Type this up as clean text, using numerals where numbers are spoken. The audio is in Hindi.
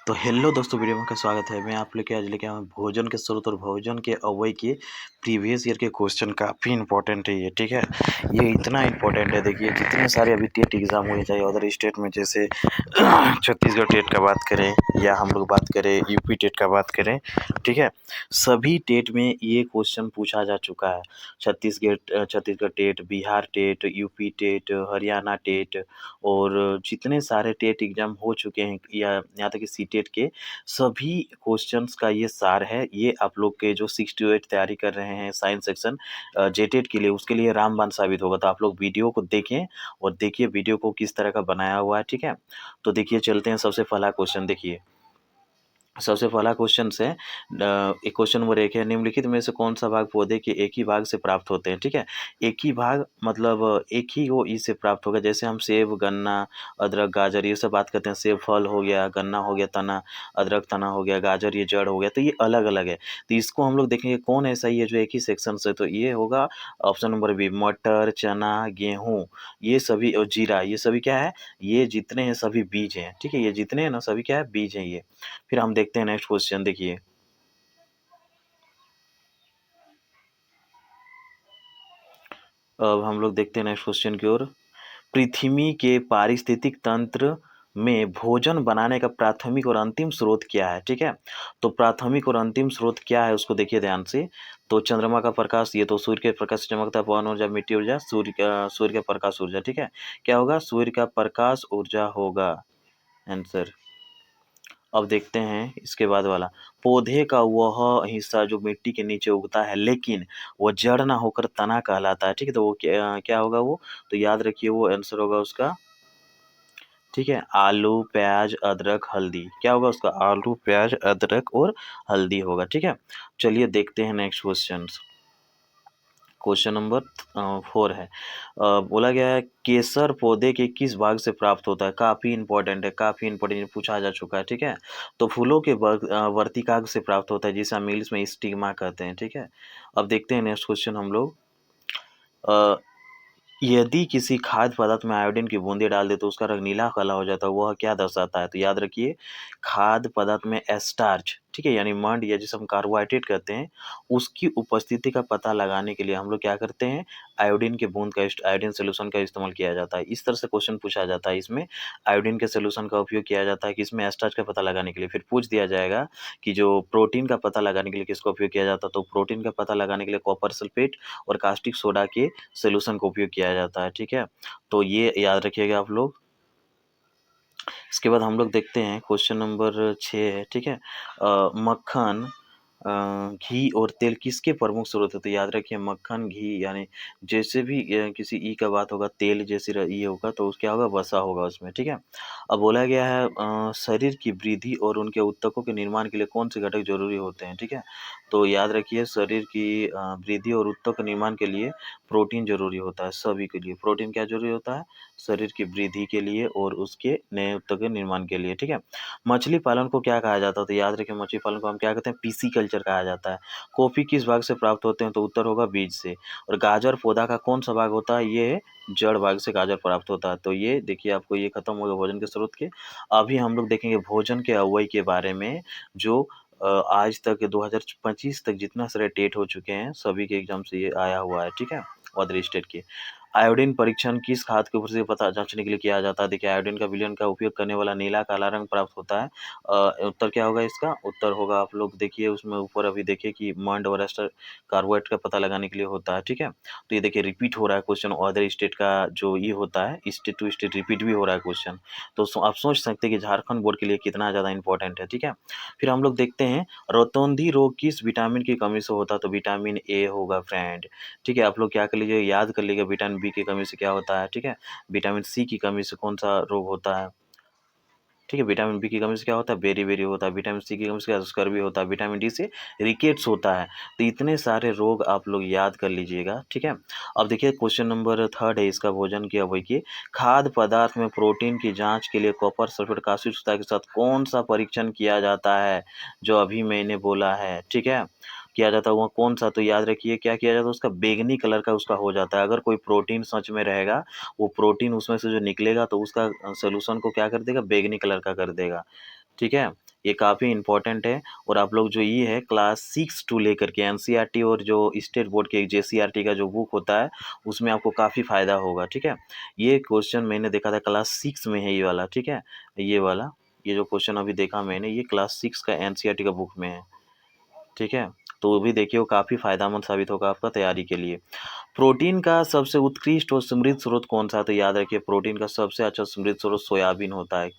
तो हेलो दोस्तों, वीडियो में आपका स्वागत है। मैं आप लेके आज लेके आया हूँ भोजन के स्रोत और भोजन के अव्यय के प्रीवियस ईयर के क्वेश्चन। काफ़ी इंपॉर्टेंट है ये, ठीक है। ये इतना इंपॉर्टेंट है, देखिए जितने सारे अभी टेट एग्ज़ाम हुए, चाहे अदर स्टेट में, जैसे छत्तीसगढ़ टेट का बात करें या हम लोग बात करें यूपी टेट का बात करें, ठीक है। सभी टेट में ये क्वेश्चन पूछा जा चुका है। Chhattisgarh TET, Bihar TET, UP TET, Haryana TET और जितने सारे टेट एग्ज़ाम हो चुके हैं या यहाँ तक कि सीटेट के सभी क्वेश्चन्स का ये सार है। ये आप लोग के जो 6 टू 8 तैयारी कर रहे हैं साइंस सेक्शन जेटेट के लिए, उसके लिए रामबाण साबित होगा। तो आप लोग वीडियो को देखें और देखिए वीडियो को किस तरह का बनाया हुआ है, ठीक है। तो देखिए चलते हैं, सबसे पहला क्वेश्चन देखिए। सबसे पहला क्वेश्चन है एक क्वेश्चन नंबर 1 है, निम्नलिखित में से कौन सा भाग पौधे के एक ही भाग से प्राप्त होते हैं, ठीक है। एक ही भाग मतलब एक ही वो इससे प्राप्त होगा। जैसे हम सेब, गन्ना, अदरक, गाजर ये सब बात करते हैं। सेब फल हो गया, गन्ना हो गया तना, अदरक तना हो गया, गाजर ये जड़ हो गया। तो ये अलग अलग है। तो इसको हम लोग देखेंगे कौन ऐसा ही है जो एक ही सेक्शन से। तो ये होगा ऑप्शन नंबर बी, मटर, चना, गेहूँ, ये सभी और जीरा, ये सभी क्या है, ये जितने हैं सभी बीज हैं, ठीक है। ये जितने हैं ना सभी क्या है, बीज हैं ये। फिर हम देखते हैं नेक्स्ट क्वेश्चन देखिए। अब हम लोग देखते हैं नेक्स्ट क्वेश्चन की ओर। पृथ्वी के पारिस्थितिक तंत्र में भोजन बनाने का प्राथमिक और अंतिम स्रोत क्या है, ठीक है। तो प्राथमिक और अंतिम स्रोत क्या है उसको देखिए ध्यान से। तो चंद्रमा का प्रकाश, ये तो सूर्य के प्रकाश से चमकता है। पवन ऊर्जा, मिट्टी ऊर्जा, सूर्य का प्रकाश ऊर्जा, ठीक है। क्या होगा, सूर्य का प्रकाश ऊर्जा होगा आंसर। अब देखते हैं इसके बाद वाला। पौधे का वह हिस्सा जो मिट्टी के नीचे उगता है लेकिन वो जड़ ना होकर तना कहलाता है, ठीक है। तो वो क्या क्या होगा वो, तो याद रखिए वो आंसर होगा उसका, ठीक है। आलू, प्याज, अदरक, हल्दी। क्या होगा उसका, आलू, प्याज, अदरक और हल्दी होगा, ठीक है। चलिए देखते हैं नेक्स्ट क्वेश्चन। क्वेश्चन नंबर 4 है। बोला गया है केसर पौधे के किस भाग से प्राप्त होता है। काफ़ी इंपॉर्टेंट है, काफ़ी इंपॉर्टेंट पूछा जा चुका है, ठीक है। तो फूलों के वर्तिकाग्र से प्राप्त होता है, जिसे हम इंग्लिश में स्टिग्मा कहते हैं, ठीक है। अब देखते हैं नेक्स्ट क्वेश्चन हम लोग। अ, यदि किसी खाद्य पदार्थ में आयोडीन की बूंदे डाल दे तो उसका रंग नीला काला हो जाता है, वह क्या दर्शाता है। तो याद रखिए खाद्य पदार्थ में स्टार्च, ठीक है, यानी मंड या जिसे हम कार्बोहाइड्रेट कहते हैं, उसकी उपस्थिति का पता लगाने के लिए हम लोग क्या करते हैं, आयोडीन के बूंद का आयोडीन सोल्यूशन का इस्तेमाल किया जाता है। इस तरह से क्वेश्चन पूछा जाता है। इसमें आयोडीन के सोल्यूशन का उपयोग किया जाता है किसमें, स्टार्च का पता लगाने के लिए। फिर पूछ दिया जाएगा कि जो प्रोटीन का पता लगाने के लिए किसका उपयोग किया जाता है। तो प्रोटीन का पता लगाने के लिए कॉपर सल्फेट और कास्टिक सोडा के सॉल्यूशन का उपयोग किया जाता है, ठीक है। तो ये याद रखिएगा आप लोग। इसके बाद हम लोग देखते हैं क्वेश्चन नंबर 6 है, ठीक है। मक्खन, घी और तेल किसके प्रमुख स्रोत है। तो याद रखिए मक्खन, घी, यानी जैसे भी किसी ई का बात होगा, तेल जैसे ये होगा तो क्या होगा, वसा होगा उसमें, ठीक है। अब बोला गया है शरीर की वृद्धि और उनके ऊतकों के निर्माण के लिए कौन से घटक जरूरी होते हैं, ठीक है। तो याद रखिए शरीर की वृद्धि और ऊतक के निर्माण के लिए प्रोटीन जरूरी होता है। सभी के लिए प्रोटीन क्या जरूरी होता है, शरीर की वृद्धि के लिए और उसके नए ऊतक के निर्माण के लिए, ठीक है। मछली पालन को क्या कहा जाता है। तो याद रखिए मछली पालन को हम क्या कहते हैं, पीसी कल्चर कहा जाता है। कॉफी किस भाग से प्राप्त होते हैं। तो उत्तर होगा बीज से। और गाजर पौधा का कौन सा भाग होता है, ये जड़ भाग से गाजर प्राप्त होता है। तो ये देखिए आपको ये खत्म हो गया भोजन के स्रोत के। अभी हम लोग देखेंगे भोजन के अव्यय के बारे में, जो आज तक 2025 तक जितना सारे टेट हो चुके हैं सभी के एग्जाम से ये आया हुआ है, ठीक है, अदर स्टेट के। आयोडीन परीक्षण किस खाद के ऊपर से पता जांचने के लिए किया जाता है। देखिए आयोडीन का विलयन का उपयोग करने वाला नीला काला रंग प्राप्त होता है। उत्तर क्या होगा इसका, उत्तर होगा आप लोग देखिए उसमें ऊपर अभी देखिए कि मंड और एस्टर कार्बोहाइड्रेट का पता लगाने के लिए होता है, ठीक है। तो ये देखिए रिपीट हो रहा है क्वेश्चन, अदर स्टेट का जो ये होता है स्टेट टू स्टेट रिपीट भी हो रहा है क्वेश्चन। तो आप सोच सकते हैं कि झारखंड बोर्ड के लिए कितना ज़्यादा इंपॉर्टेंट है, ठीक है। फिर हम लोग देखते हैं रोतोंधी रोग किस विटामिन की कमी से होता है। तो विटामिन ए होगा फ्रेंड, ठीक है। आप लोग क्या कर लीजिए, याद कर लीजिए विटामिन बी की कमी से क्या होता है, ठीक है। विटामिन सी की कमी से कौन सा रोग होता है, ठीक है। विटामिन बी की कमी से क्या होता है, बेरी बेरी होता है। विटामिन सी की कमी से क्या, स्कर्वी होता है। विटामिन डी से रिकेट्स होता है। तो इतने सारे रोग आप लोग याद कर लीजिएगा, ठीक है। अब देखिए क्वेश्चन नंबर 3 है इसका, भोजन के अवयव की खाद्य पदार्थ में प्रोटीन की जांच के लिए कॉपर सल्फेट कास्टिक सोडा के साथ कौन सा परीक्षण किया जाता है, जो अभी मैंने बोला है, ठीक है। किया जाता है वो कौन सा, तो याद रखिए क्या किया जाता है, उसका बैंगनी कलर का उसका हो जाता है। अगर कोई प्रोटीन सच में रहेगा, वो प्रोटीन उसमें से जो निकलेगा तो उसका सॉल्यूशन को क्या कर देगा, बैंगनी कलर का कर देगा, ठीक है। ये काफ़ी इम्पोर्टेंट है और आप लोग जो ये है क्लास 6 टू लेकर के एनसीईआरटी और जो स्टेट बोर्ड के जेसीईआरटी का जो बुक होता है उसमें आपको काफ़ी फ़ायदा होगा, ठीक है। ये क्वेश्चन मैंने देखा था क्लास 6 में है ये वाला, ठीक है। ये वाला, ये जो क्वेश्चन अभी देखा मैंने ये क्लास 6 का एनसीईआरटी का बुक में है, ठीक है। तो वो भी देखिए वो काफ़ी फ़ायदेमंद साबित होगा आपका तैयारी के लिए। प्रोटीन का सबसे उत्कृष्ट और समृद्ध स्रोत कौन-सा है? तो याद रखिए प्रोटीन का सबसे अच्छा समृद्ध स्रोत सोयाबीन होता है।